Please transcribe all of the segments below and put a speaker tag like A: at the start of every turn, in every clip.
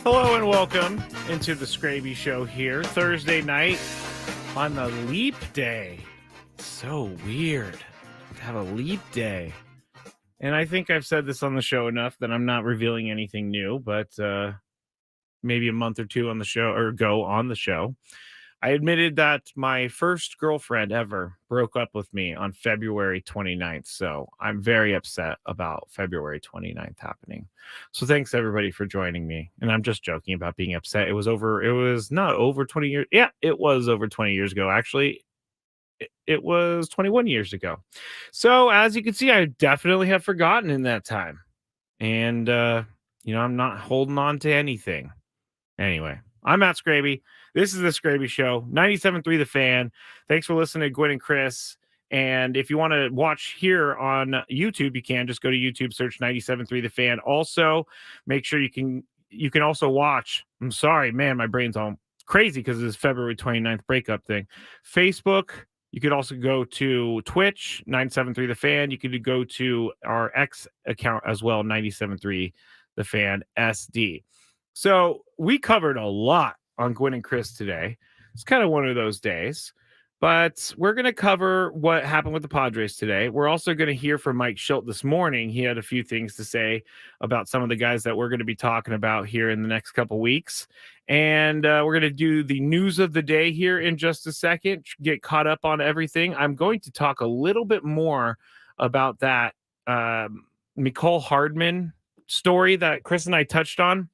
A: Hello and welcome into the Skraby Show here, Thursday night on the leap day. So weird to have a leap day. And I think I've said this on the show enough that I'm not revealing anything new, but maybe a month or two on the show on the show. I admitted that my first girlfriend ever broke up with me on February 29th. So I'm very upset about February 29th happening. So thanks everybody for joining me. And I'm just joking about being upset. It was not over 20 years. Yeah, it was over 20 years ago. Actually, it was 21 years ago. So as you can see, I definitely have forgotten in that time. And, I'm not holding on to anything. Anyway, I'm Matt Skraby. This is the Skraby Show, 97.3 The Fan. Thanks for listening to Gwen and Chris. And if you want to watch here on YouTube, you can just go to YouTube, search 97.3 The Fan. Also, make sure you can also watch. I'm sorry, man, my brain's all crazy because of this February 29th breakup thing. Facebook. You could also go to Twitch, 97.3 The Fan. You could go to our X account as well, 97.3 The Fan SD. So we covered a lot on Gwen and Chris today. It's kind of one of those days, but we're going to cover what happened with the Padres today. We're also going to hear from Mike Schilt this morning. He had a few things to say about some of the guys that we're going to be talking about here in the next couple weeks. And we're going to do the news of the day here in just a second, get caught up on everything. I'm going to talk a little bit more about that Mecole Hardman story that Chris and I touched on,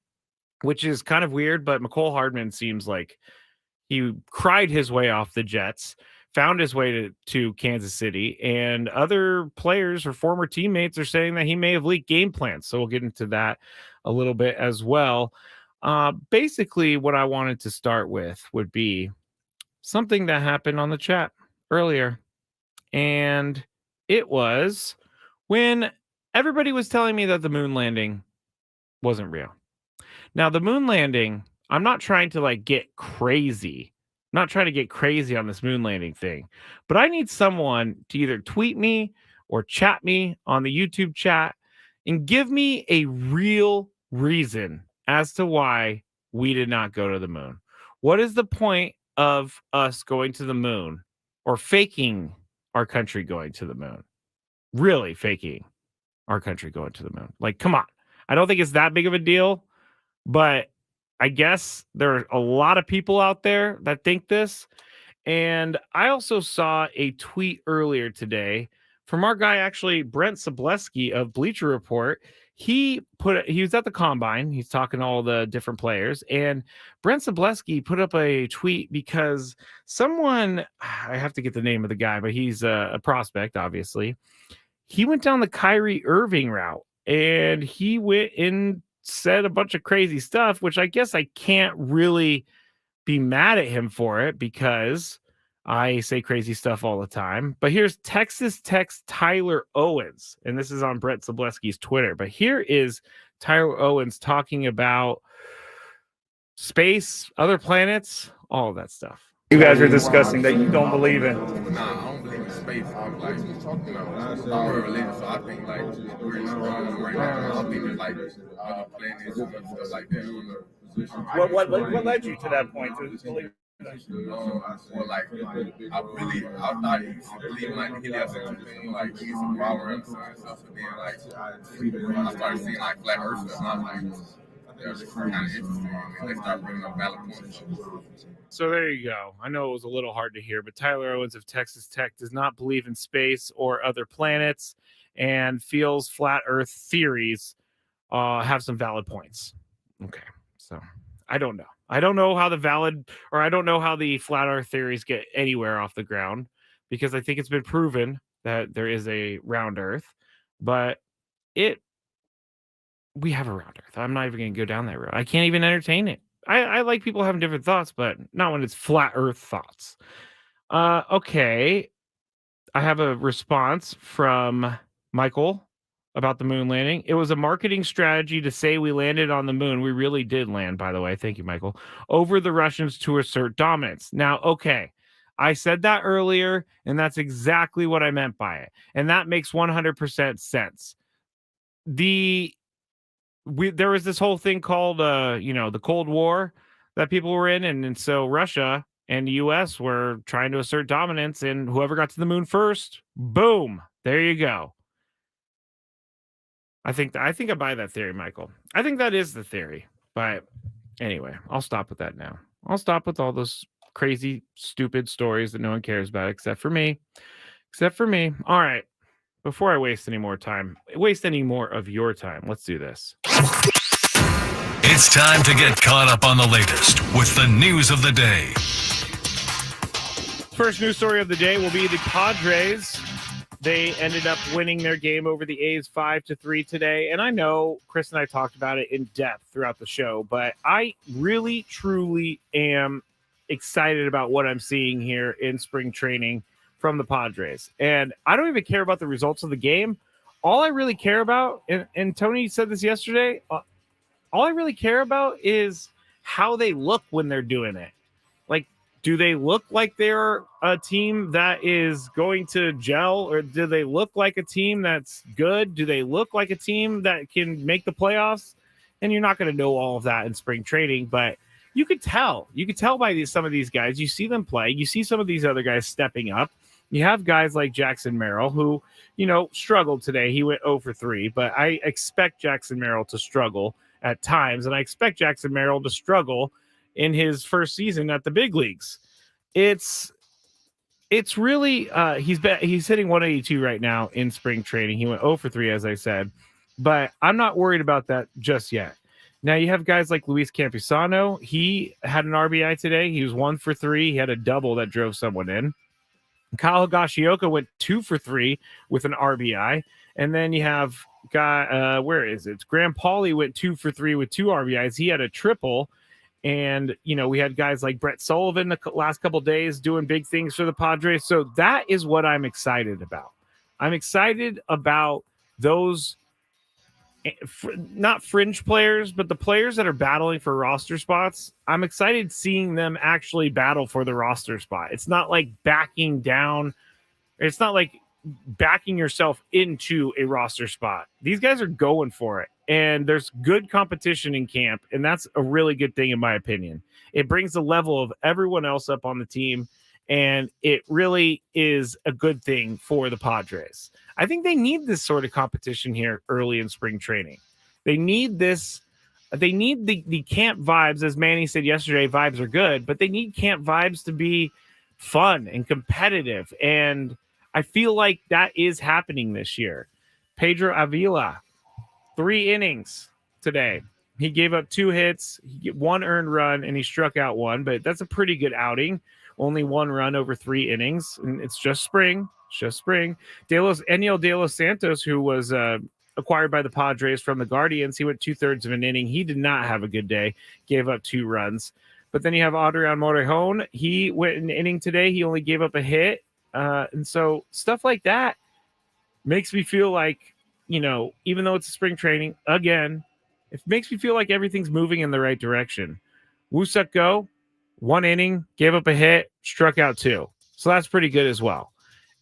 A: which is kind of weird, but Mecole Hardman seems like he cried his way off the Jets, found his way to Kansas City, and other players or former teammates are saying that he may have leaked game plans. So we'll get into that a little bit as well. Basically, what I wanted to start with would be something that happened on the chat earlier. And it was when everybody was telling me that the moon landing wasn't real. Now, the moon landing, I'm not trying to get crazy. I'm not trying to get crazy on this moon landing thing, but I need someone to either tweet me or chat me on the YouTube chat and give me a real reason as to why we did not go to the moon. What is the point of us going to the moon or faking our country going to the moon? Really faking our country going to the moon. Come on. I don't think it's that big of a deal. But I guess there are a lot of people out there that think this. And I also saw a tweet earlier today from our guy, actually, Brent Sobleski of Bleacher Report. He was at the combine. He's talking to all the different players. And Brent Sobleski put up a tweet because someone, I have to get the name of the guy, but he's a prospect, obviously. He went down the Kyrie Irving route and he went in, said a bunch of crazy stuff, which I guess I can't really be mad at him for it because I say crazy stuff all the time. But here's Texas Tech's Tyler Owens, and this is on Brett Sobleski's Twitter. But here is Tyler Owens talking about space, other planets, all of that stuff. You guys are discussing that you don't believe in.
B: Nah, I don't believe in space. I'm very religious, so I think we're in the wrong right now. I think there's other planets and stuff like that.
A: What led you to that point to believe?
B: I thought he believed in Helios and he's some power and stuff. But then I started seeing flat Earth stuff, and I was they're just kind of interesting. They start bringing up valid points.
A: So there you go. I know it was a little hard to hear, but Tyler Owens of Texas Tech does not believe in space or other planets and feels flat Earth theories have some valid points. Okay, so I don't know. I don't know how the flat Earth theories get anywhere off the ground because I think it's been proven that there is a round Earth, but we have a round Earth. I'm not even going to go down that road. I can't even entertain it. I like people having different thoughts, but not when it's flat Earth thoughts. Okay. I have a response from Michael about the moon landing. It was a marketing strategy to say we landed on the moon. We really did land, by the way. Thank you, Michael. Over the Russians to assert dominance. Now, okay. I said that earlier, and that's exactly what I meant by it. And that makes 100% sense. The there was this whole thing called the Cold War that people were in, and so Russia and the US were trying to assert dominance, and whoever got to the moon first, boom, there you go. I think I buy that theory, Michael. I think that is the theory. But anyway, I'll stop with that now. I'll stop with all those crazy, stupid stories that no one cares about except for me. Except for me. All right. Before I waste any more of your time, let's do this.
C: It's time to get caught up on the latest with the news of the day.
A: First news story of the day will be the Padres. They ended up winning their game over the A's 5-3 today. And I know Chris and I talked about it in depth throughout the show, but I really, truly am excited about what I'm seeing here in spring training from the Padres. And I don't even care about the results of the game. All I really care about, and Tony said this yesterday, all I really care about is how they look when they're doing it. Like, do they look like they're a team that is going to gel, or do they look like a team that's good? Do they look like a team that can make the playoffs? And you're not going to know all of that in spring training, but you could tell. You could tell by some of these guys. You see them play. You see some of these other guys stepping up. You have guys like Jackson Merrill who, struggled today. He went 0 for 3, but I expect Jackson Merrill to struggle at times, and I expect Jackson Merrill to struggle in his first season at the big leagues. It's really he's hitting 182 right now in spring training. He went 0 for 3, as I said, but I'm not worried about that just yet. Now you have guys like Luis Campusano. He had an RBI today. He was 1 for 3. He had a double that drove someone in. Kyle Higashioka went 2 for 3 with an RBI. And then you have where is it? Graham Pauley went 2 for 3 with 2 RBIs. He had a triple. And, we had guys like Brett Sullivan the last couple of days doing big things for the Padres. So that is what I'm excited about. I'm excited about those, not fringe players, but the players that are battling for roster spots. I'm excited seeing them actually battle for the roster spot. It's not like backing down. It's not like backing yourself into a roster spot. These guys are going for it. And there's good competition in camp, and that's a really good thing in my opinion. It brings the level of everyone else up on the team, and it really is a good thing for the Padres. I think they need this sort of competition here early in spring training. They need this. They need the camp vibes. As Manny said yesterday, vibes are good, but they need camp vibes to be fun and competitive. And I feel like that is happening this year. Pedro Avila, 3 innings today. He gave up 2 hits, 1 earned run, and he struck out 1. But that's a pretty good outing. Only 1 run over 3 innings. And it's just spring. It's just spring. Eniel De Los Santos, who was acquired by the Padres from the Guardians, he went 2/3 of an inning. He did not have a good day. Gave up 2 runs. But then you have Adrian Morejon. He went an inning today. He only gave up a hit. And so stuff like that makes me feel like, even though it's a spring training, again, it makes me feel like everything's moving in the right direction. Woo-Suk Go, 1 inning, gave up a hit, struck out 2. So that's pretty good as well.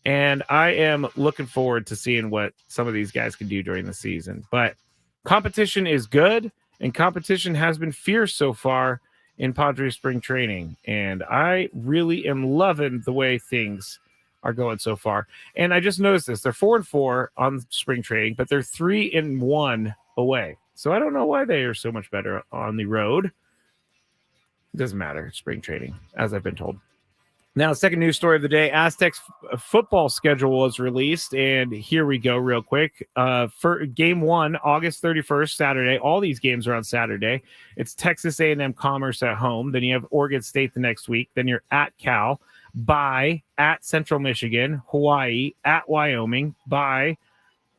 A: And I am looking forward to seeing what some of these guys can do during the season. But competition is good, and competition has been fierce so far in Padres spring training. And I really am loving the way things are going so far. And I just noticed this. They're 4-4 on spring training, but they're 3-1 away. So I don't know why they are so much better on the road. It doesn't matter. It's spring training, as I've been told. Now, second news story of the day, Aztecs football schedule was released, and here we go real quick. For Game 1, August 31st, Saturday. All these games are on Saturday. It's Texas A&M Commerce at home. Then you have Oregon State the next week. Then you're at Cal, bye, at Central Michigan, Hawaii, at Wyoming, bye,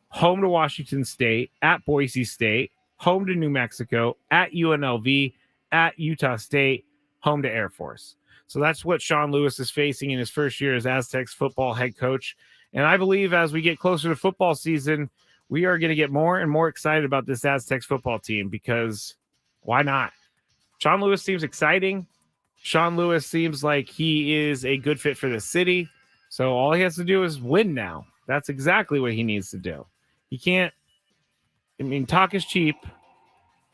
A: home to Washington State, at Boise State, home to New Mexico, at UNLV, at Utah State, home to Air Force. So that's what Sean Lewis is facing in his first year as Aztecs football head coach. And I believe as we get closer to football season, we are going to get more and more excited about this Aztecs football team, because why not? Sean Lewis seems exciting. Sean Lewis seems like he is a good fit for the city. So all he has to do is win now. That's exactly what he needs to do. He can't, talk is cheap.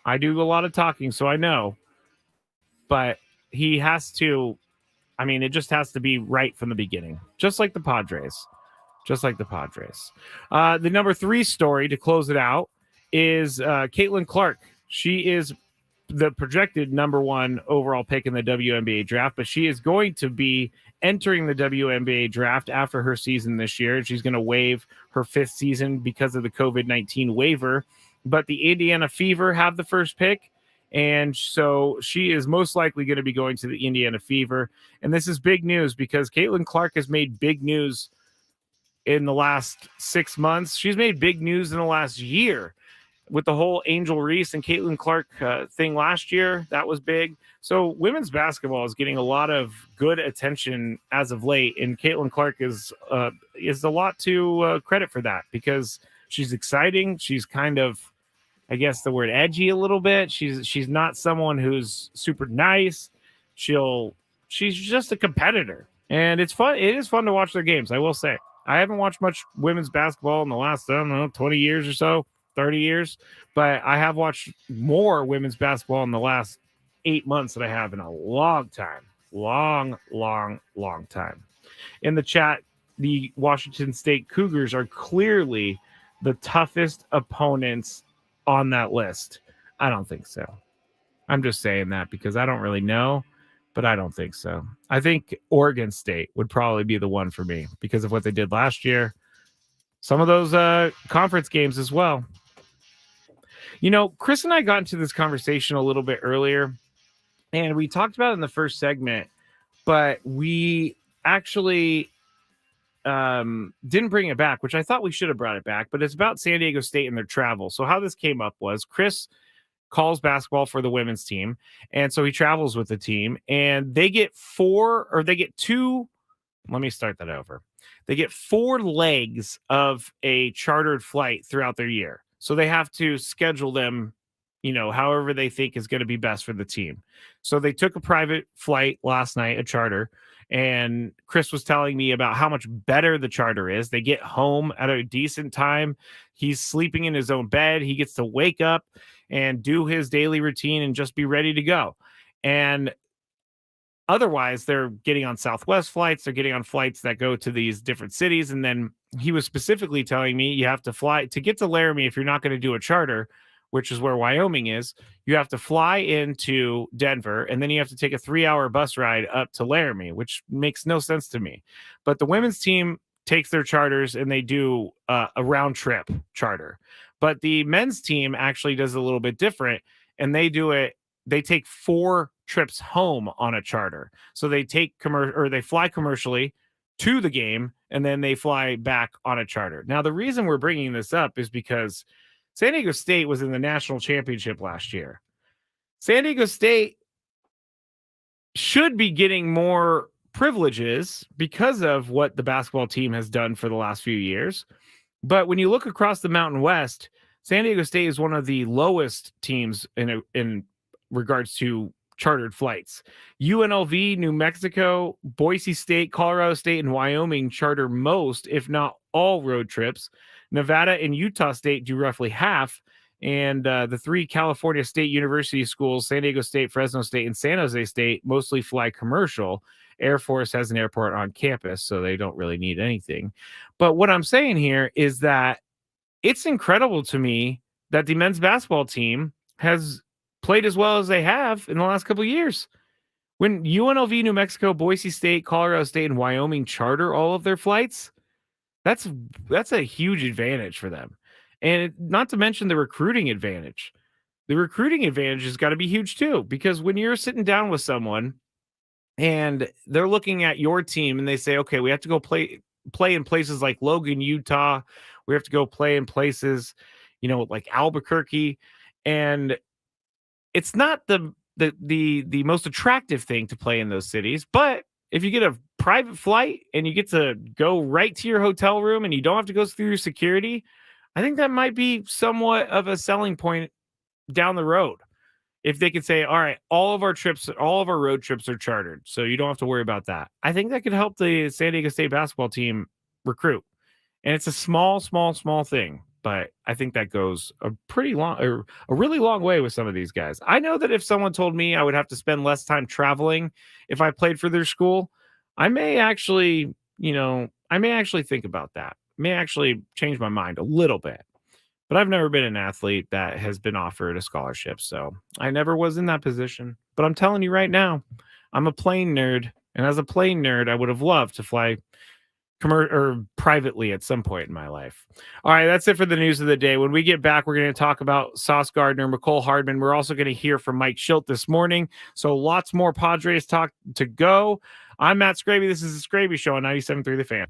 A: I do a lot of talking, so I know. But he has to, I mean, it just has to be right from the beginning, just like the Padres. Just like the Padres. The number 3 story to close it out is Caitlin Clark. She is the projected number 1 overall pick in the WNBA draft, but she is going to be entering the WNBA draft after her season this year. She's going to waive her 5th season because of the COVID-19 waiver. But the Indiana Fever have the first pick, and so she is most likely going to be going to the Indiana Fever. And this is big news because Caitlin Clark has made big news in the last 6 months. She's made big news in the last year with the whole Angel Reese and Caitlin Clark thing last year. That was big. So women's basketball is getting a lot of good attention as of late, and Caitlin Clark is a lot to credit for that because she's exciting. She's kind of, I guess the word edgy a little bit. She's not someone who's super nice. She's just a competitor, and it's fun. It is fun to watch their games. I will say I haven't watched much women's basketball in the last, I don't know, 20 years or so. 30 years, but I have watched more women's basketball in the last 8 months than I have in a long time. Long time. In the chat, the Washington State Cougars are clearly the toughest opponents on that list. I don't think so. I'm just saying that because I don't really know, but I don't think so. I think Oregon State would probably be the one for me because of what they did last year. Some of those conference games as well. You know, Chris and I got into this conversation a little bit earlier, and we talked about it in the first segment, but we actually didn't bring it back, which I thought we should have brought it back, but it's about San Diego State and their travel. So how this came up was Chris calls basketball for the women's team, and so he travels with the team, and they get two. Let me start that over. They get 4 legs of a chartered flight throughout their year. So they have to schedule them, however they think is going to be best for the team. So they took a private flight last night, a charter, and Chris was telling me about how much better the charter is. They get home at a decent time. He's sleeping in his own bed. He gets to wake up and do his daily routine and just be ready to go. And otherwise, they're getting on Southwest flights. They're getting on flights that go to these different cities. And then he was specifically telling me you have to fly to get to Laramie. If you're not going to do a charter, which is where Wyoming is, you have to fly into Denver, and then you have to take a 3-hour bus ride up to Laramie, which makes no sense to me. But the women's team takes their charters and they do a round trip charter. But the men's team actually does a little bit different, and they take 4 trips home on a charter. So they they fly commercially to the game, and then they fly back on a charter. Now, the reason we're bringing this up is because San Diego State was in the national championship last year. San Diego State should be getting more privileges because of what the basketball team has done for the last few years. But when you look across the Mountain West, San Diego State is one of the lowest teams in regards to chartered flights. UNLV, New Mexico, Boise State, Colorado State, and Wyoming charter most, if not all, road trips. Nevada and Utah State do roughly half. And the 3 California State University schools, San Diego State, Fresno State, and San Jose State, mostly fly commercial. Air Force has an airport on campus, so they don't really need anything. But what I'm saying here is that it's incredible to me that the men's basketball team has played as well as they have in the last couple of years. When UNLV, New Mexico, Boise State, Colorado State, and Wyoming charter all of their flights, that's a huge advantage for them. And not to mention the recruiting advantage. The recruiting advantage has got to be huge too, because when you're sitting down with someone and they're looking at your team and they say, okay, we have to go play in places like Logan, Utah. We have to go play in places, like Albuquerque. And it's not the most attractive thing to play in those cities, but if you get a private flight and you get to go right to your hotel room and you don't have to go through your security, I think that might be somewhat of a selling point down the road. If they could say, all right, all of our road trips are chartered, so you don't have to worry about that. I think that could help the San Diego State basketball team recruit. And it's a small thing. but I think that goes a pretty long or a really long way with some of these guys. I know that if someone told me I would have to spend less time traveling if I played for their school, I may actually, I may actually think about that. May actually change my mind a little bit. But I've never been an athlete that has been offered a scholarship, so I never was in that position. But I'm telling you right now, I'm a plane nerd, and as a plane nerd, I would have loved to fly or privately at some point in my life. All right, that's it for the news of the day. When we get back, we're going to talk about Sauce Gardner, Mecole Hardman. We're also going to hear from Mike Schilt this morning. So lots more Padres talk to go. I'm Matt Skraby. This is the Skraby Show on 97.3 The Fan.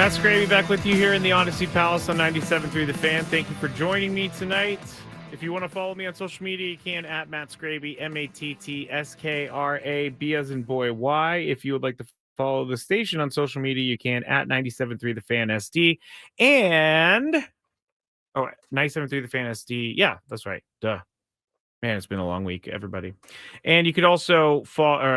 A: Matt Skraby back with you here in the Odyssey Palace on 97.3 The Fan. Thank you for joining me tonight. If you want to follow me on social media, you can at Matt Skraby, MATTSKRAB as in boy Y. If you would like to follow the station on social media, you can at 97.3 The Fan SD. And, 97.3 The Fan SD. Yeah, that's right. Duh. Man, it's been a long week, everybody. And you could also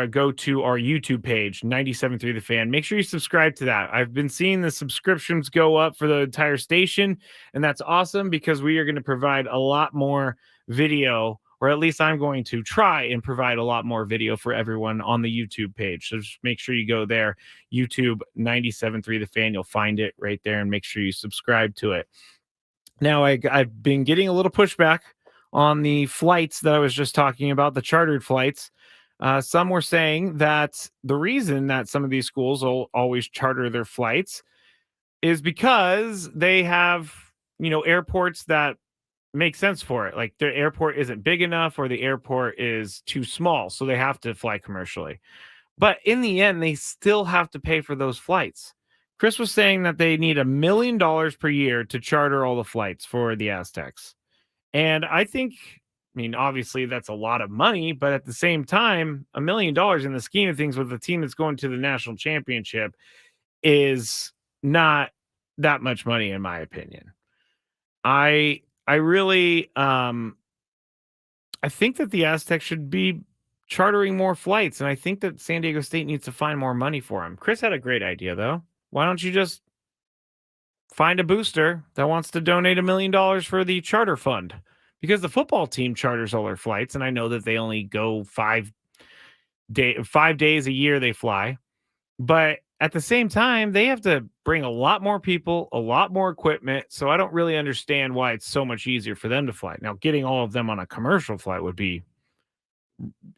A: go to our YouTube page, 97.3 The Fan. Make sure you subscribe to that. I've been seeing the subscriptions go up for the entire station, and that's awesome because we are going to provide a lot more video, or at least I'm going to try and provide a lot more video for everyone on the YouTube page. So just make sure you go there, YouTube 97.3 The Fan. You'll find it right there, and make sure you subscribe to it. Now, I've been getting a little pushback on the flights that I was just talking about, the chartered flights. Some were saying that the reason that some of these schools will always charter their flights is because they have, airports that make sense for it. Like their airport isn't big enough or the airport is too small, so they have to fly commercially. But in the end, they still have to pay for those flights. Chris was saying that they need $1 million per year to charter all the flights for the Aztecs. And I think, obviously that's a lot of money, but at the same time, $1 million in the scheme of things with a team that's going to the national championship is not that much money, in my opinion. I really, I think that the Aztecs should be chartering more flights, and I think that San Diego State needs to find more money for them. Chris had a great idea, though. Why don't you just find a booster that wants to donate $1 million for the charter fund? Because the football team charters all their flights, and I know that they only go 5 days a year they fly. But at the same time, they have to bring a lot more people, a lot more equipment. So I don't really understand why it's so much easier for them to fly. Now, getting all of them on a commercial flight would be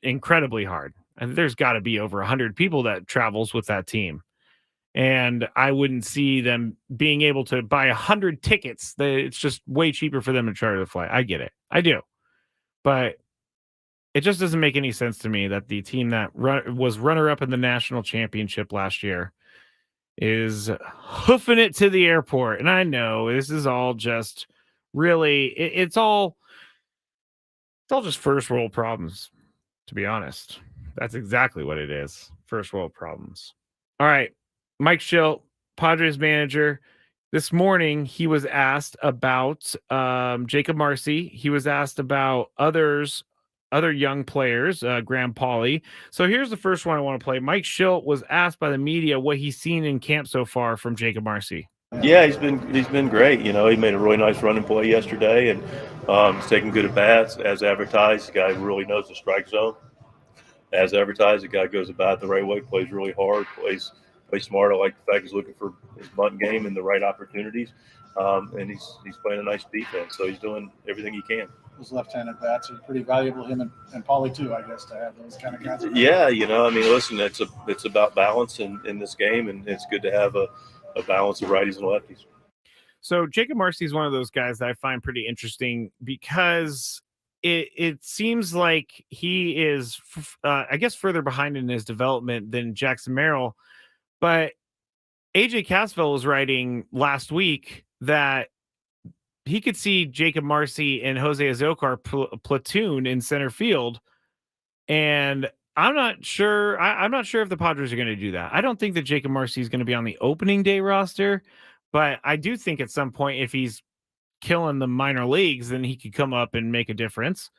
A: incredibly hard. And there's got to be over 100 people that travels with that team. And I wouldn't see them being able to buy 100 tickets. It's just way cheaper for them to charter the flight. I get it. I do. But it just doesn't make any sense to me that the team that was runner-up in the national championship last year is hoofing it to the airport. And I know this is all just really, it's all just first world problems, to be honest. That's exactly what it is. First world problems. All right. Mike Schilt, Padres manager, this morning he was asked about Jacob Marcy. He was asked about other young players, Graham Pauley. So here's the first one I want to play. Mike Schilt was asked by the media what he's seen in camp so far from Jacob Marcy.
D: Yeah, he's been great. He made a really nice running play yesterday, and he's taking good at bats as advertised. The guy really knows the strike zone. As advertised, the guy goes about it the right way, plays really hard, plays smart. I like the fact he's looking for his bunt game and the right opportunities, and he's playing a nice defense. So he's doing everything he can.
E: Those left-handed bats are pretty valuable. Him and Paulie too, I guess, to have those kind of guys.
D: Yeah, listen, it's about balance in this game, and it's good to have a balance of righties and lefties.
A: So Jacob Marcy is one of those guys that I find pretty interesting because it seems like he is, I guess, further behind in his development than Jackson Merrill. But AJ Casville was writing last week that he could see Jacob Marcy and Jose Azocar platoon in center field. And I'm not sure. I'm not sure if the Padres are going to do that. I don't think that Jacob Marcy is going to be on the opening day roster, but I do think at some point, if he's killing the minor leagues, then he could come up and make a difference.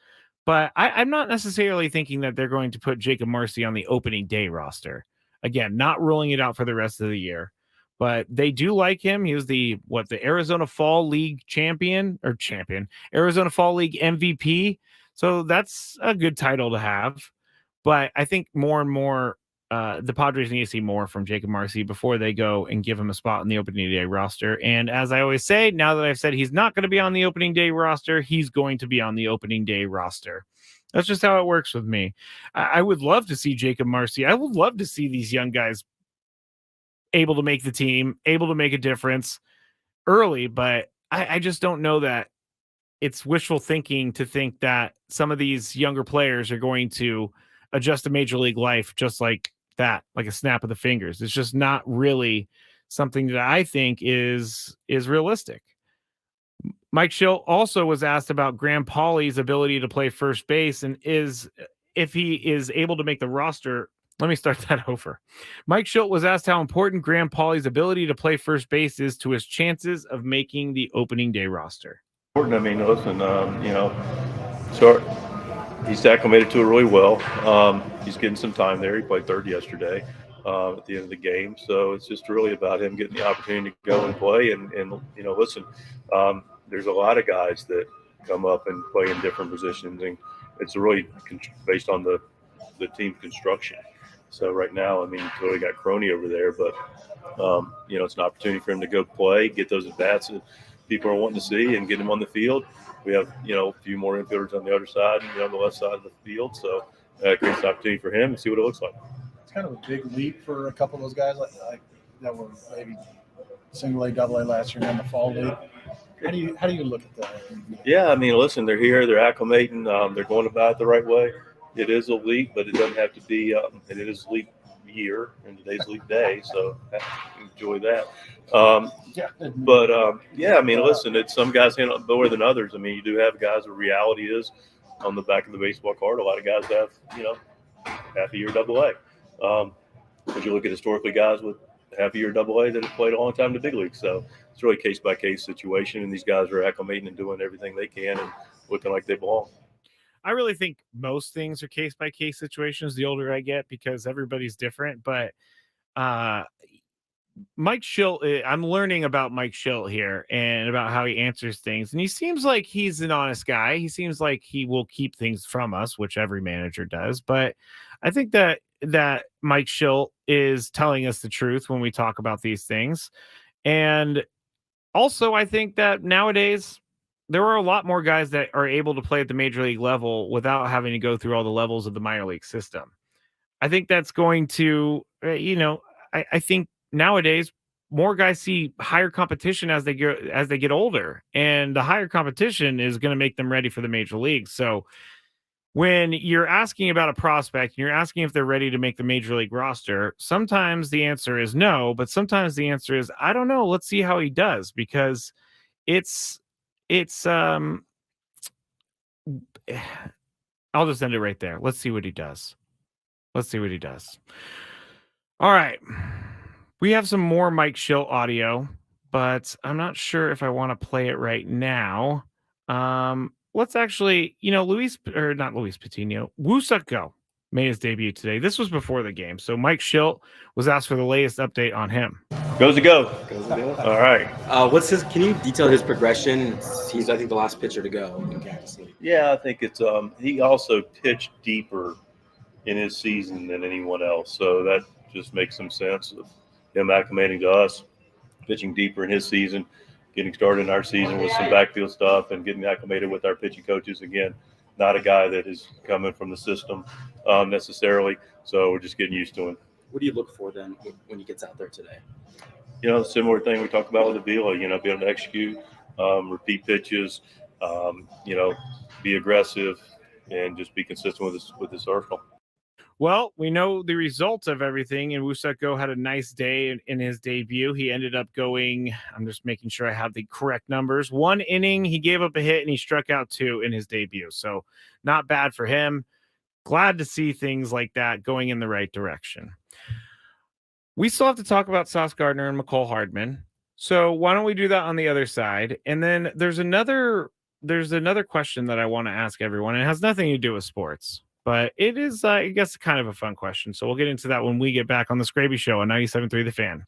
A: But I'm not necessarily thinking that they're going to put Jacob Marcy on the opening day roster. Again, not ruling it out for the rest of the year, but they do like him. He was the Arizona Fall League Arizona Fall League MVP. So that's a good title to have. But I think more and more the Padres need to see more from Jacob Marcy before they go and give him a spot on the opening day roster. And as I always say, now that I've said he's not going to be on the opening day roster, he's going to be on the opening day roster. That's just how it works with me. I would love to see Jacob Marcy. I would love to see these young guys able to make the team, able to make a difference early, but I just don't know that it's wishful thinking to think that some of these younger players are going to adjust to major league life just like that, like a snap of the fingers. It's just not really something that I think is realistic. Mike Schilt also was asked about Graham Pauley's ability to play first base and if he is able to make the roster. Let me start that over. Mike Schilt was asked how important Graham Pauley's ability to play first base is to his chances of making the opening day roster.
D: Important. I mean, listen, so he's acclimated to it really well. He's getting some time there. He played third yesterday at the end of the game. So it's just really about him getting the opportunity to go and play. And listen, there's a lot of guys that come up and play in different positions. And it's really based on the team construction. So right now, I mean, you clearly got Crony over there, but, it's an opportunity for him to go play, get those at-bats that people are wanting to see and get him on the field. We have, a few more infielders on the other side and on the left side of the field. So it creates an opportunity for him to see what it looks like.
E: It's kind of a big leap for a couple of those guys like that were maybe single A, double A last year and then the fall league. How do you look at that?
D: Yeah, I mean, listen, they're here, they're acclimating, they're going about it the right way. It is a leap, but it doesn't have to be. And it is leap year, and today's leap day, so enjoy that. I mean, listen, it's some guys handle it more than others. I mean, you do have guys where reality is on the back of the baseball card. A lot of guys have, half a year double A. But you look at historically guys with half a year double A that have played a long time in the big league. So it's really a case by case situation, and these guys are acclimating and doing everything they can and looking like they belong.
A: I really think most things are case by case situations the older I get because everybody's different. But Mike Schilt, I'm learning about Mike Schilt here and about how he answers things. And he seems like he's an honest guy. He seems like he will keep things from us, which every manager does. But I think that Mike Schilt is telling us the truth when we talk about these things. And also, I think that nowadays there are a lot more guys that are able to play at the major league level without having to go through all the levels of the minor league system. I think that's going to, I think nowadays more guys see higher competition as they get older, and the higher competition is going to make them ready for the major leagues. So when you're asking about a prospect and you're asking if they're ready to make the major league roster, sometimes the answer is no, but sometimes the answer is, I don't know. Let's see how he does, because it's I'll just end it right there. Let's see what he does. All right. We have some more Mike Schilt audio, but I'm not sure if I want to play it right now. Let's actually, not Luis Patino, Woo-Suk Go made his debut today. This was before the game. So Mike Schilt was asked for the latest update on him.
D: Goes to go. All right.
F: Can you detail his progression? He's, I think, the last pitcher to go in Kansas City.
D: Yeah, I think it's he also pitched deeper in his season than anyone else. So that just makes some sense of him acclimating to us, pitching deeper in his season, getting started in our season with some backfield stuff and getting acclimated with our pitching coaches. Again, not a guy that is coming from the system necessarily. So we're just getting used to him.
F: What do you look for then when he gets out there today?
D: Similar thing we talked about with Avila, be able to execute, repeat pitches, be aggressive, and just be consistent with this arsenal.
A: Well, we know the results of everything, and Woo-Suk Go had a nice day in his debut. He ended up going, I'm just making sure I have the correct numbers. 1 inning, he gave up a hit, and he struck out 2 in his debut. So not bad for him. Glad to see things like that going in the right direction. We still have to talk about Sauce Gardner and Mecole Hardman. So why don't we do that on the other side? And then there's another question that I want to ask everyone. It has nothing to do with sports, but it is, I guess, kind of a fun question. So we'll get into that when we get back on the Skraby Show on 97.3 The Fan.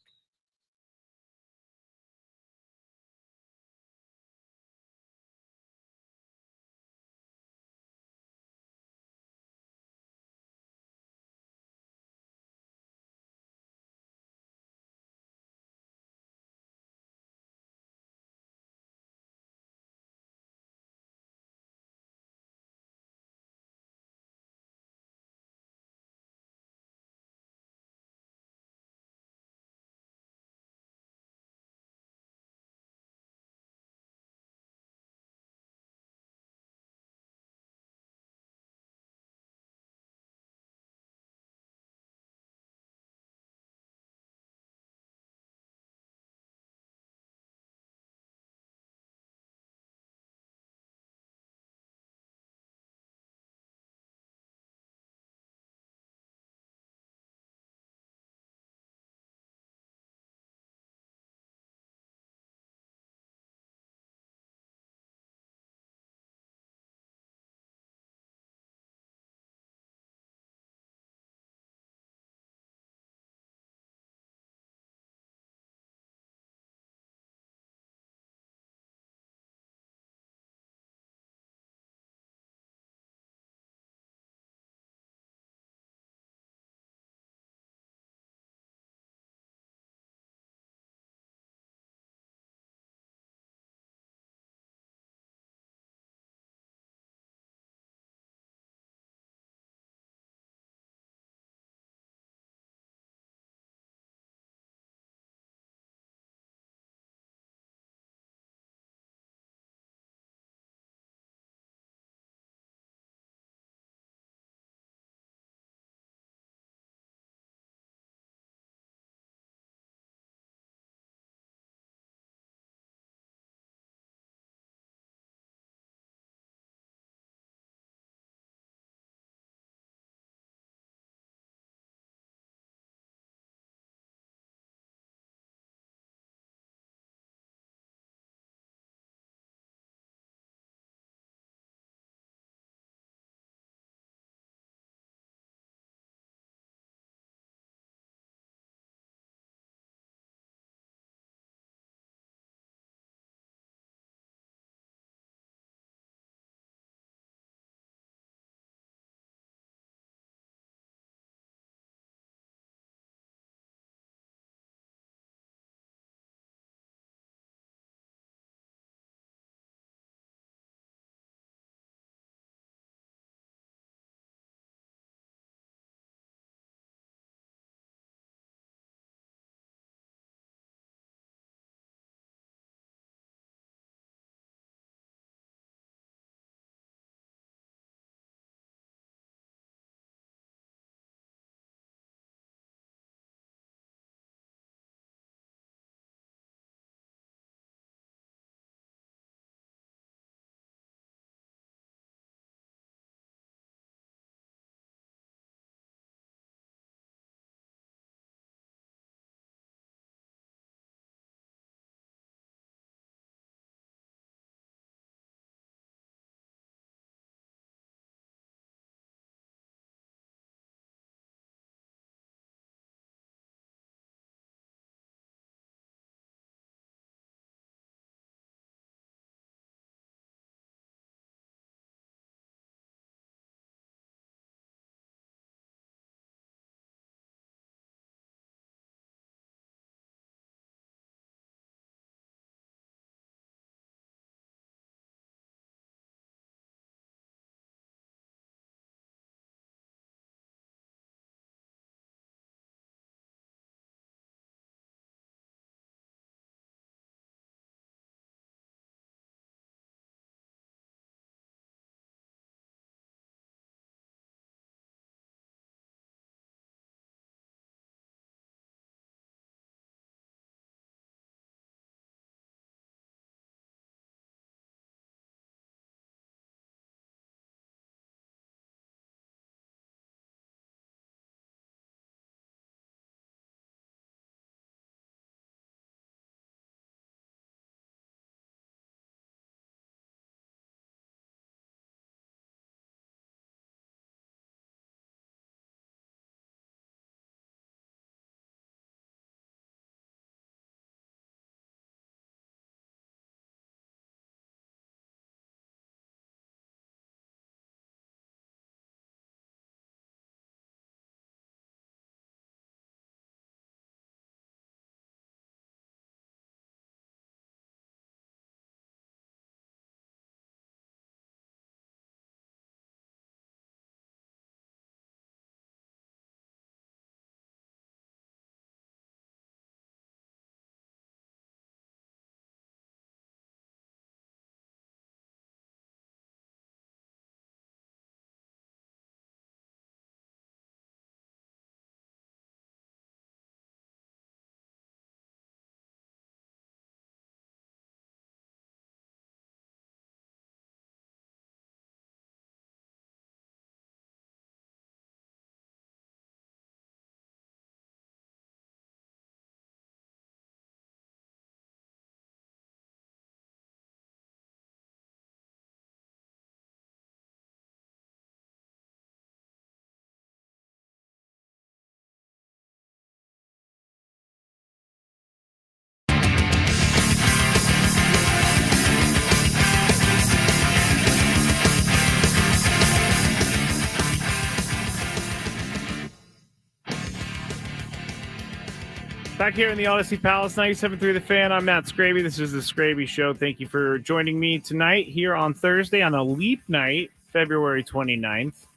A: Back here in the Odyssey Palace, 97.3 The Fan. I'm Matt Skraby. This is the Skraby Show. Thank you for joining me tonight here on Thursday on a leap night, February 29th.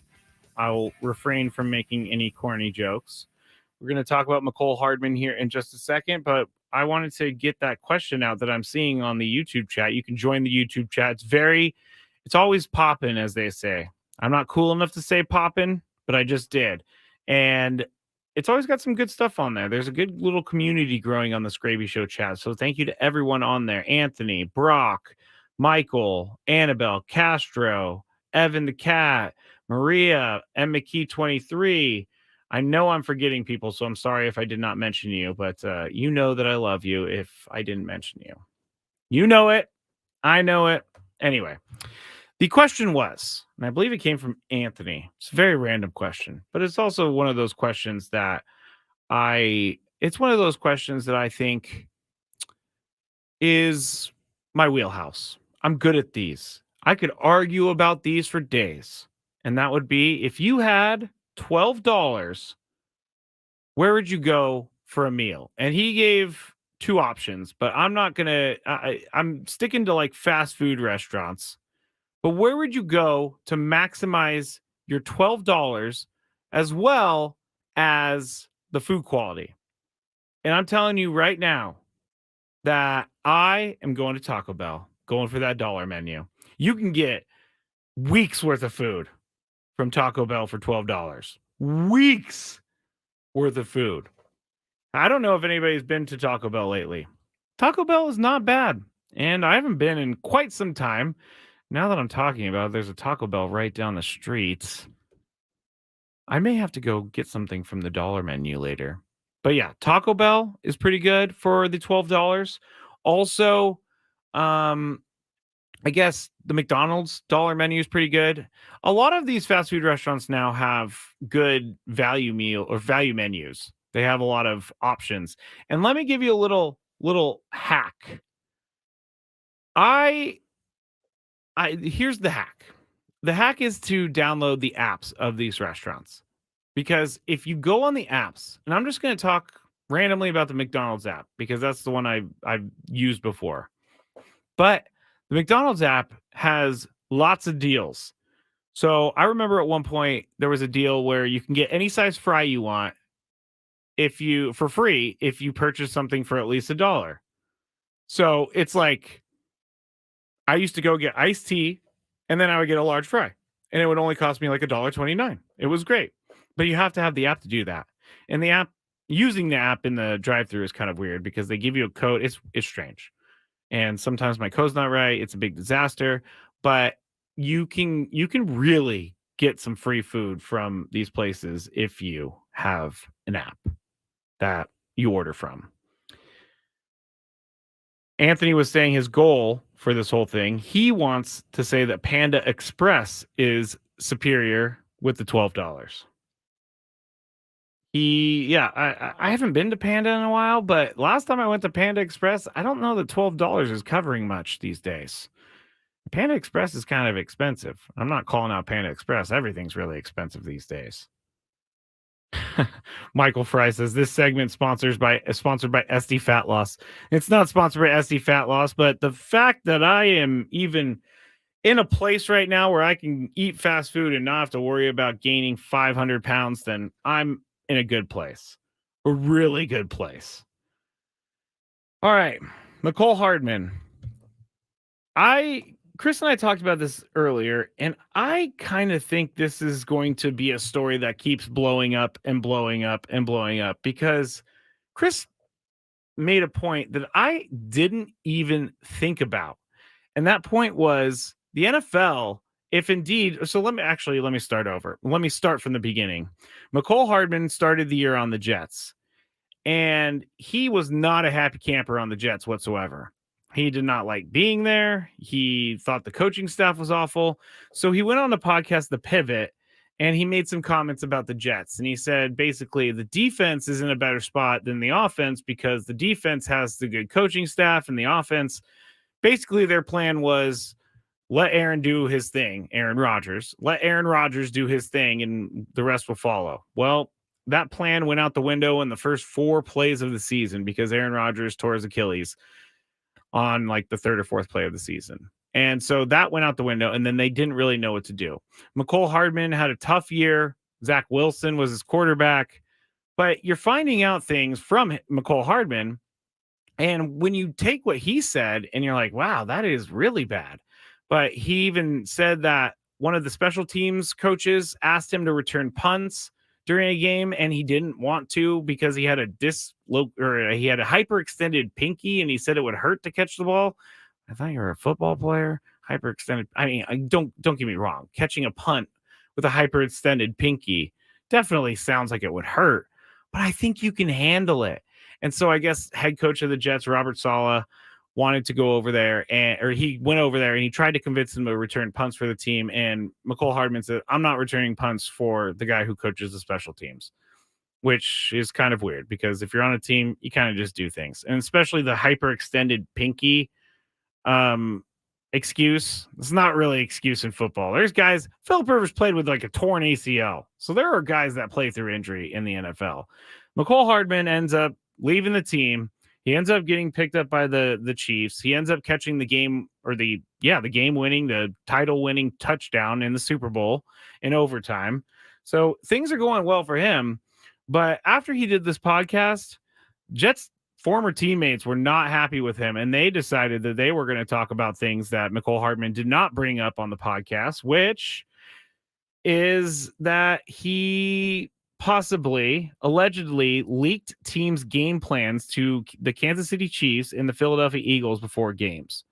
A: I will refrain from making any corny jokes. We're going to talk about Mecole Hardman here in just a second, but I wanted to get that question out that I'm seeing on the YouTube chat. You can join the YouTube chat. It's always poppin', as they say. I'm not cool enough to say poppin', but I just did. And it's always got some good stuff on there. There's a good little community growing on the Skraby Show chat. So thank you to everyone on there. Anthony, Brock, Michael, Annabelle, Castro, Evan the Cat, Maria, M. McKee 23. I know I'm forgetting people, so I'm sorry if I did not mention you, but you know that I love you if I didn't mention you. You know it. I know it. Anyway, the question was, and I believe it came from Anthony. It's a very random question, but it's also one of those questions that I think is my wheelhouse. I'm good at these. I could argue about these for days. And that would be, if you had $12, where would you go for a meal? And he gave two options, but I'm not going to, I'm sticking to like fast food restaurants. But where would you go to maximize your $12 as well as the food quality? And I'm telling you right now that I am going to Taco Bell, going for that dollar menu. You can get weeks worth of food from Taco Bell for $12. Weeks worth of food. I don't know if anybody's been to Taco Bell lately. Taco Bell is not bad, and I haven't been in quite some time. Now that I'm talking about it, there's a Taco Bell right down the street. I may have to go get something from the dollar menu later. But yeah, Taco Bell is pretty good for the $12. Also, I guess the McDonald's dollar menu is pretty good. A lot of these fast food restaurants now have good value meal or value menus. They have a lot of options. And let me give you a little hack. Here's the hack. The hack is to download the apps of these restaurants. Because if you go on the apps, and I'm just going to talk randomly about the McDonald's app because that's the one I've used before. But the McDonald's app has lots of deals. So I remember at one point there was a deal where you can get any size fry you want for free if you purchase something for at least $1. So it's like I used to go get iced tea and then I would get a large fry and it would only cost me like $1.29. It was great. But you have to have the app to do that. And the app, using the app in the drive-thru is kind of weird because they give you a code. It's strange. And sometimes my code's not right. It's a big disaster. But you can really get some free food from these places if you have an app that you order from. Anthony was saying his goal for this whole thing, he wants to say that Panda Express is superior with the $12. I haven't been to Panda in a while, but last time I went to Panda Express, I don't know that $12 is covering much these days. Panda Express is kind of expensive. I'm not calling out Panda Express. Everything's really expensive these days. Michael Fry says this segment sponsored by SD Fat Loss. It's not sponsored by SD Fat Loss, but the fact that I am even in a place right now where I can eat fast food and not have to worry about gaining 500 pounds, then I'm in a good place, a really good place. All right, Mecole Hardman. Chris and I talked about this earlier, and I kind of think this is going to be a story that keeps blowing up and blowing up and blowing up because Chris made a point that I didn't even think about. And that point was the NFL, if indeed, so let me start over. Let me start from the beginning. Mecole Hardman started the year on the Jets, and he was not a happy camper on the Jets whatsoever. He did not like being there. He thought the coaching staff was awful. So he went on the podcast, The Pivot, and he made some comments about the Jets. And he said, basically, the defense is in a better spot than the offense because the defense has the good coaching staff and the offense. Basically, their plan was let Aaron do his thing, Aaron Rodgers. Let Aaron Rodgers do his thing, and the rest will follow. Well, that plan went out the window in the first 4 plays of the season because Aaron Rodgers tore his Achilles on like the 3rd or 4th play of the season. And so that went out the window, and then they didn't really know what to do. Mecole Hardman had a tough year. Zach Wilson was his quarterback. But you're finding out things from Mecole Hardman. And when you take what he said and you're like, wow, that is really bad. But he even said that one of the special teams coaches asked him to return punts during a game, and he didn't want to because he had a he had a hyperextended pinky, and he said it would hurt to catch the ball. I thought you were a football player. Hyperextended. I mean, don't get me wrong. Catching a punt with a hyperextended pinky definitely sounds like it would hurt, but I think you can handle it. And so I guess head coach of the Jets, Robert Saleh, wanted to go over there, or he went over there and he tried to convince him to return punts for the team. And Mecole Hardman said, I'm not returning punts for the guy who coaches the special teams, which is kind of weird because if you're on a team, you kind of just do things. And especially the hyperextended pinky excuse. It's not really excuse in football. There's guys, Philip Rivers played with like a torn ACL. So there are guys that play through injury in the NFL. Mecole Hardman ends up leaving the team. He ends up getting picked up by the Chiefs. He ends up catching the game or the game winning, the title winning touchdown in the Super Bowl in overtime. So things are going well for him. But after he did this podcast, Jets former teammates were not happy with him, and they decided that they were going to talk about things that Mecole Hardman did not bring up on the podcast, which is that he allegedly leaked teams' game plans to the Kansas City Chiefs and the Philadelphia Eagles before games.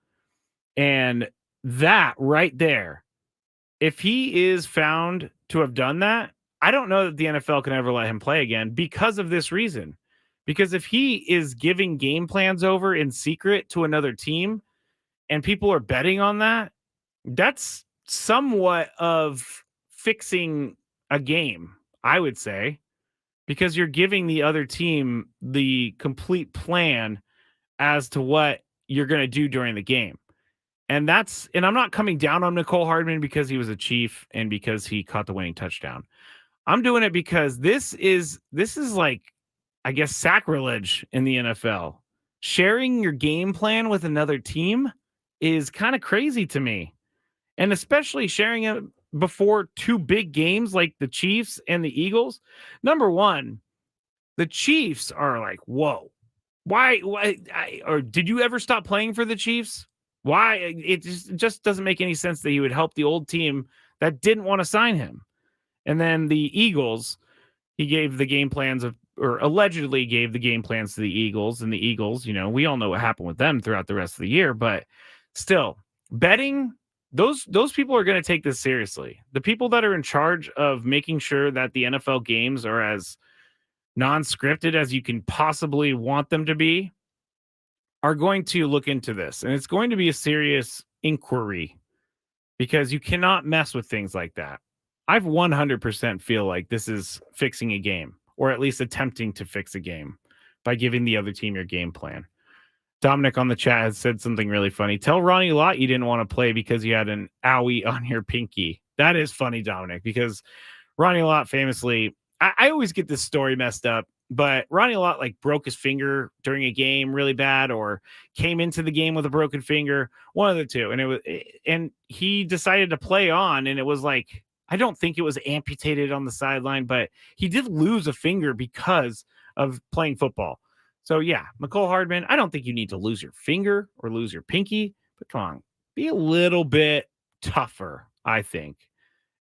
A: And that right there, if he is found to have done that, I don't know that the NFL can ever let him play again because of this reason. Because if he is giving game plans over in secret to another team and people are betting on that, that's somewhat of fixing a game, I would say, because you're giving the other team the complete plan as to what you're going to do during the game. And I'm not coming down on Mecole Hardman because he was a Chief and because he caught the winning touchdown. I'm doing it because this is like, I guess, sacrilege in the NFL. Sharing your game plan with another team is kind of crazy to me. And especially sharing it before 2 big games like the Chiefs and the Eagles. Number one, the Chiefs are like, whoa, why or did you ever stop playing for the Chiefs? Why? It just doesn't make any sense that he would help the old team that didn't want to sign him. And then the Eagles, he gave the game plans or allegedly gave the game plans to the Eagles, and the Eagles, we all know what happened with them throughout the rest of the year, but still betting, those people are going to take this seriously. The people that are in charge of making sure that the NFL games are as non-scripted as you can possibly want them to be are going to look into this, and it's going to be a serious inquiry because you cannot mess with things like that. I've 100% feel like this is fixing a game, or at least attempting to fix a game by giving the other team your game plan. Dominic on the chat has said something really funny. Tell Ronnie Lott you didn't want to play because you had an owie on your pinky. That is funny, Dominic, because Ronnie Lott famously, I always get this story messed up, but Ronnie Lott like broke his finger during a game really bad, or came into the game with a broken finger, one of the two. And he decided to play on, and it was like, I don't think it was amputated on the sideline, but he did lose a finger because of playing football. So yeah, Mecole Hardman, I don't think you need to lose your finger or lose your pinky, but come on, be a little bit tougher, I think.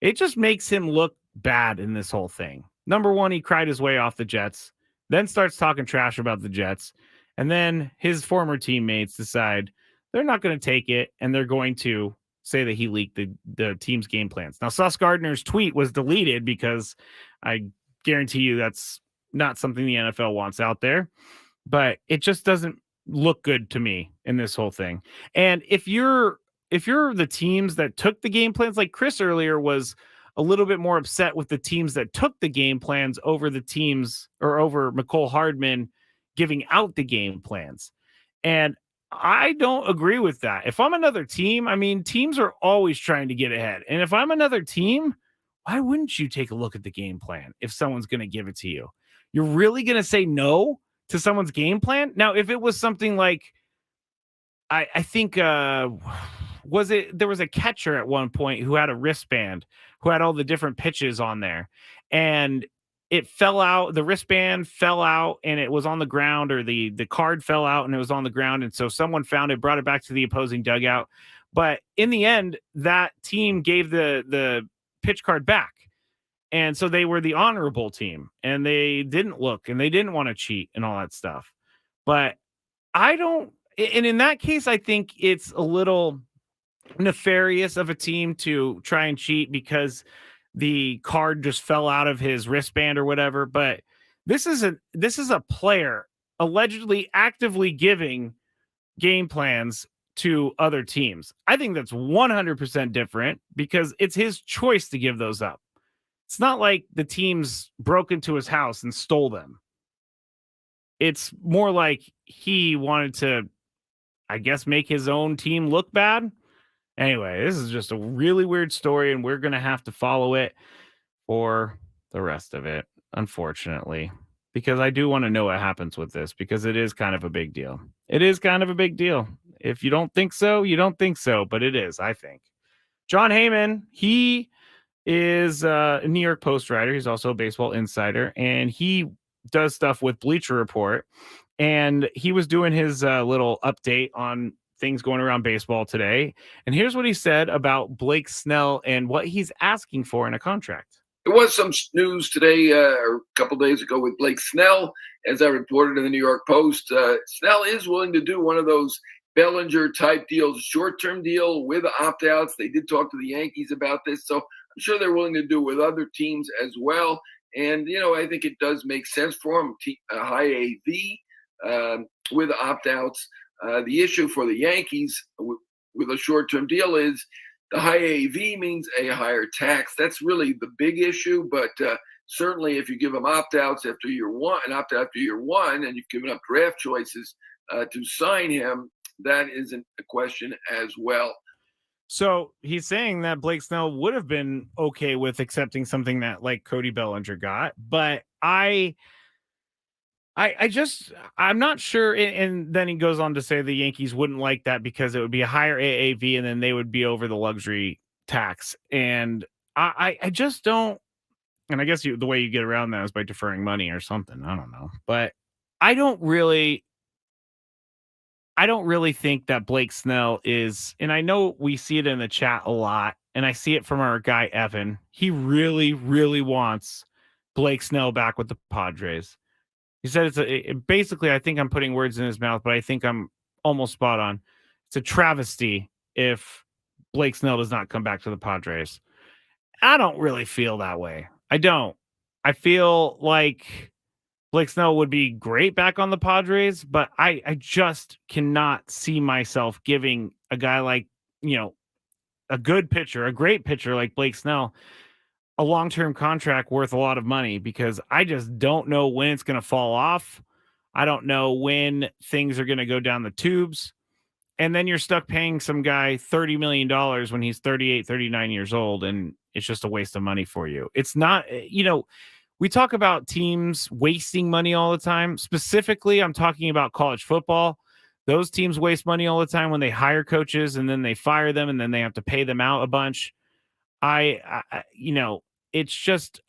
A: It just makes him look bad in this whole thing. Number one, he cried his way off the Jets, then starts talking trash about the Jets, and then his former teammates decide they're not going to take it, and they're going to say that he leaked the team's game plans. Now, Sauce Gardner's tweet was deleted because I guarantee you that's not something the NFL wants out there, but it just doesn't look good to me in this whole thing. And if you're the teams that took the game plans, like Chris earlier was a little bit more upset with the teams that took the game plans over the teams or over Mecole Hardman giving out the game plans. And I don't agree with that. If I'm another team, I mean, teams are always trying to get ahead. And if I'm another team, why wouldn't you take a look at the game plan if someone's going to give it to you? You're really going to say no to someone's game plan? Now, if it was something like, I think, there was a catcher at one point who had a wristband, who had all the different pitches on there, and it fell out. The wristband fell out and it was on the ground, or the card fell out and it was on the ground. And so someone found it, brought it back to the opposing dugout. But in the end, that team gave the pitch card back. And so they were the honorable team, and they didn't look and they didn't want to cheat and all that stuff. But I don't, and in that case, I think it's a little nefarious of a team to try and cheat because the card just fell out of his wristband or whatever. But this is a player allegedly actively giving game plans to other teams. I think that's 100% different because it's his choice to give those up. It's not like the teams broke into his house and stole them. It's more like he wanted to, I guess, make his own team look bad. Anyway, this is just a really weird story, and we're going to have to follow it for the rest of it, unfortunately, because I do want to know what happens with this, because it is kind of a big deal. It is kind of a big deal. If you don't think so, you don't think so, but it is, I think. John Heyman, he is a New York Post writer. He's also a baseball insider, and he does stuff with Bleacher Report. And he was doing his little update on things going around baseball today. And here's what he said about Blake Snell and what he's asking for in a contract.
G: There was some news today, or a couple days ago, with Blake Snell, as I reported in the New York Post. Snell is willing to do one of those Bellinger-type deals, short-term deal with opt-outs. They did talk to the Yankees about this, so I'm sure they're willing to do it with other teams as well. And, I think it does make sense for him, a high AV with opt-outs. The issue for the Yankees with a short-term deal is the high AV means a higher tax. That's really the big issue. But certainly, if you give them opt-outs after year one, and you've given up draft choices to sign him, that isn't a question as well.
A: So he's saying that Blake Snell would have been okay with accepting something that like Cody Bellinger got, but I'm not sure. And then he goes on to say the Yankees wouldn't like that because it would be a higher AAV and then they would be over the luxury tax. And I just don't. And I guess the way you get around that is by deferring money or something. I don't know. But I don't really think that Blake Snell is, and I know we see it in the chat a lot, and I see it from our guy Evan. He really, really wants Blake Snell back with the Padres. He said basically, I think I'm putting words in his mouth, but I think I'm almost spot on. It's a travesty if Blake Snell does not come back to the Padres. I don't really feel that way. I don't. I feel like Blake Snell would be great back on the Padres, but I just cannot see myself giving a guy like, a good pitcher, a great pitcher like Blake Snell, a long-term contract worth a lot of money, because I just don't know when it's going to fall off. I don't know when things are going to go down the tubes. And then you're stuck paying some guy $30 million when he's 38, 39 years old, and it's just a waste of money for you. It's not, we talk about teams wasting money all the time. Specifically, I'm talking about college football. Those teams waste money all the time when they hire coaches and then they fire them and then they have to pay them out a bunch. It's just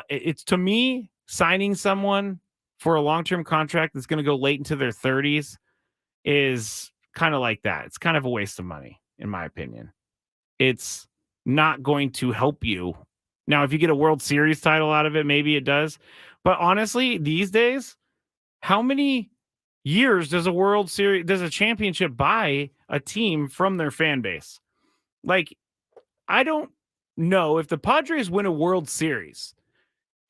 A: it's, to me, signing someone for a long-term contract that's going to go late into their 30s is kind of like that. It's kind of a waste of money, in my opinion. It's not going to help you. Now, if you get a World Series title out of it, maybe it does. But honestly, these days, how many years does a championship buy a team from their fan base? Like, I don't know if the Padres win a World Series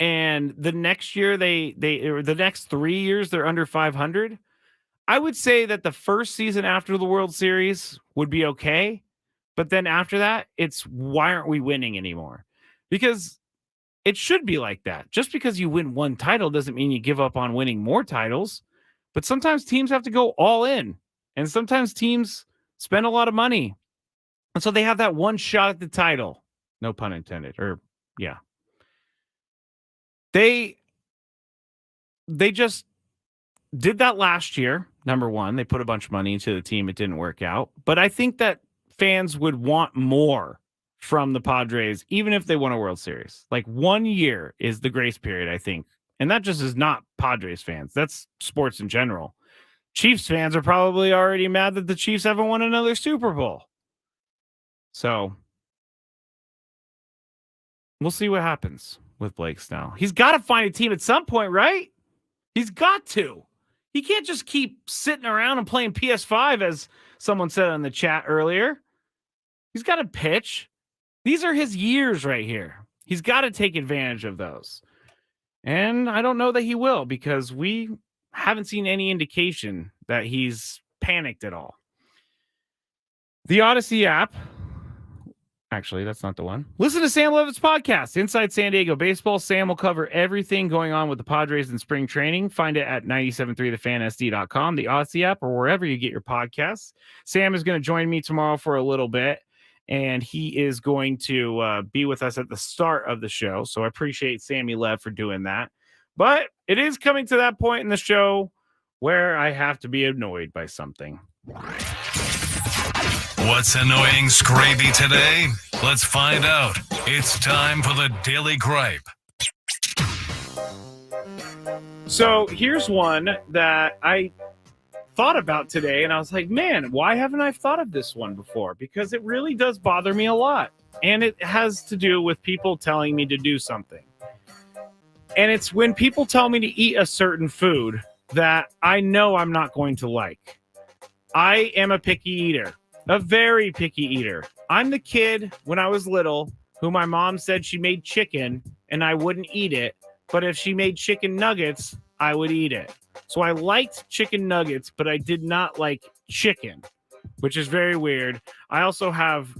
A: and the next year or the next 3 years they're under 500. I would say that the first season after the World Series would be okay. But then after that, it's why aren't we winning anymore? Because it should be like that. Just because you win one title doesn't mean you give up on winning more titles. But sometimes teams have to go all in. And sometimes teams spend a lot of money. And so they have that one shot at the title. No pun intended. Or Yeah. They just did that last year. Number one, they put a bunch of money into the team. It didn't work out. But I think that fans would want more from the Padres, even if they won a World Series. Like 1 year is the grace period, I think. And that just is not Padres fans. That's sports in general. Chiefs fans are probably already mad that the Chiefs haven't won another Super Bowl. So we'll see what happens with Blake Snell. He's got to find a team at some point, right? He's got to. He can't just keep sitting around and playing PS5, as someone said in the chat earlier. He's got to pitch. These are his years right here. He's got to take advantage of those. And I don't know that he will, because we haven't seen any indication that he's panicked at all. The Odyssey app. Actually, that's not the one. Listen to Sam Levitt's podcast, Inside San Diego Baseball. Sam will cover everything going on with the Padres in spring training. Find it at 973thefansd.com, the Odyssey app, or wherever you get your podcasts. Sam is going to join me tomorrow for a little bit, and he is going to be with us at the start of the show. So I appreciate Sammy Lev for doing that. But it is coming to that point in the show where I have to be annoyed by something.
C: What's annoying Skraby today? Let's find out. It's time for the Daily Gripe.
A: So here's one that I thought about today, and I was like, man, why haven't I thought of this one before? Because it really does bother me a lot. And it has to do with people telling me to do something. And it's when people tell me to eat a certain food that I know I'm not going to like. I am a picky eater. A very picky eater. I'm the kid when I was little who my mom said she made chicken and I wouldn't eat it. But if she made chicken nuggets, I would eat it. So I liked chicken nuggets, but I did not like chicken, which is very weird. I also have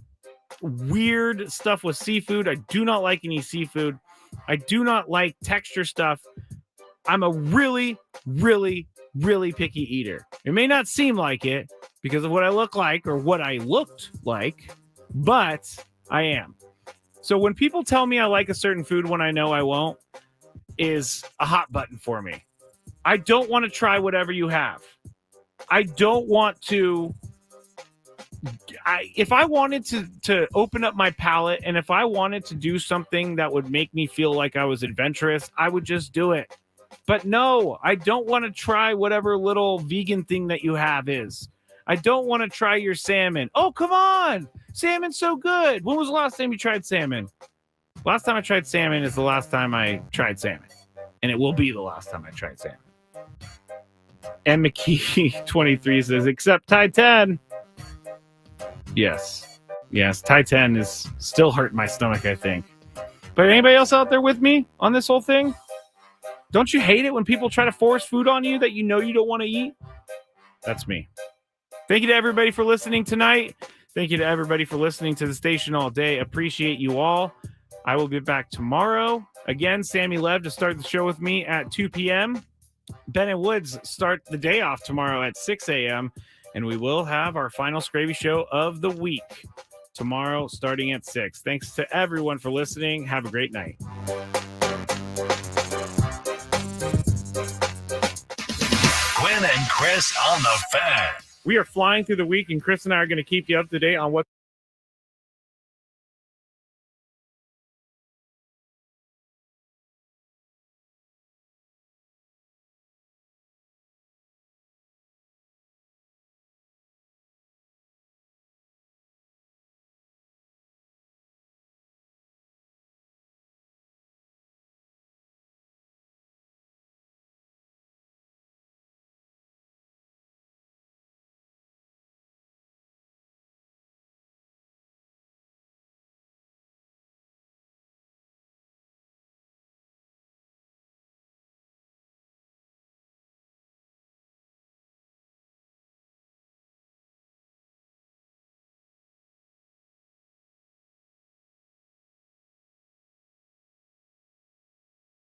A: weird stuff with seafood. I do not like any seafood. I do not like texture stuff. I'm a really, really, really picky eater. It may not seem like it because of what I look like or what I looked like, but I am. So when people tell me I like a certain food when I know I won't, is a hot button for me. I don't want to try whatever you have. I don't want to. If I wanted to open up my palate and if I wanted to do something that would make me feel like I was adventurous, I would just do it. But no, I don't want to try whatever little vegan thing that you have is. I don't want to try your salmon. Oh, come on. Salmon's so good. When was the last time you tried salmon? Last time I tried salmon is the last time I tried salmon. And it will be the last time I tried salmon. And McKee 23 says, except Thai 10. Yes. Yes, Thai 10 is still hurting my stomach, I think. But anybody else out there with me on this whole thing? Don't you hate it when people try to force food on you that you know you don't want to eat? That's me. Thank you to everybody for listening tonight. Thank you to everybody for listening to the station all day. Appreciate you all. I will be back tomorrow. Again, Sammy Lev to start the show with me at 2 p.m. Ben and Woods start the day off tomorrow at 6 a.m. And we will have our final Skraby show of the week tomorrow starting at 6. Thanks to everyone for listening. Have a great night.
C: Quinn and Chris on the Fan.
A: We are flying through the week, and Chris and I are going to keep you up to date on what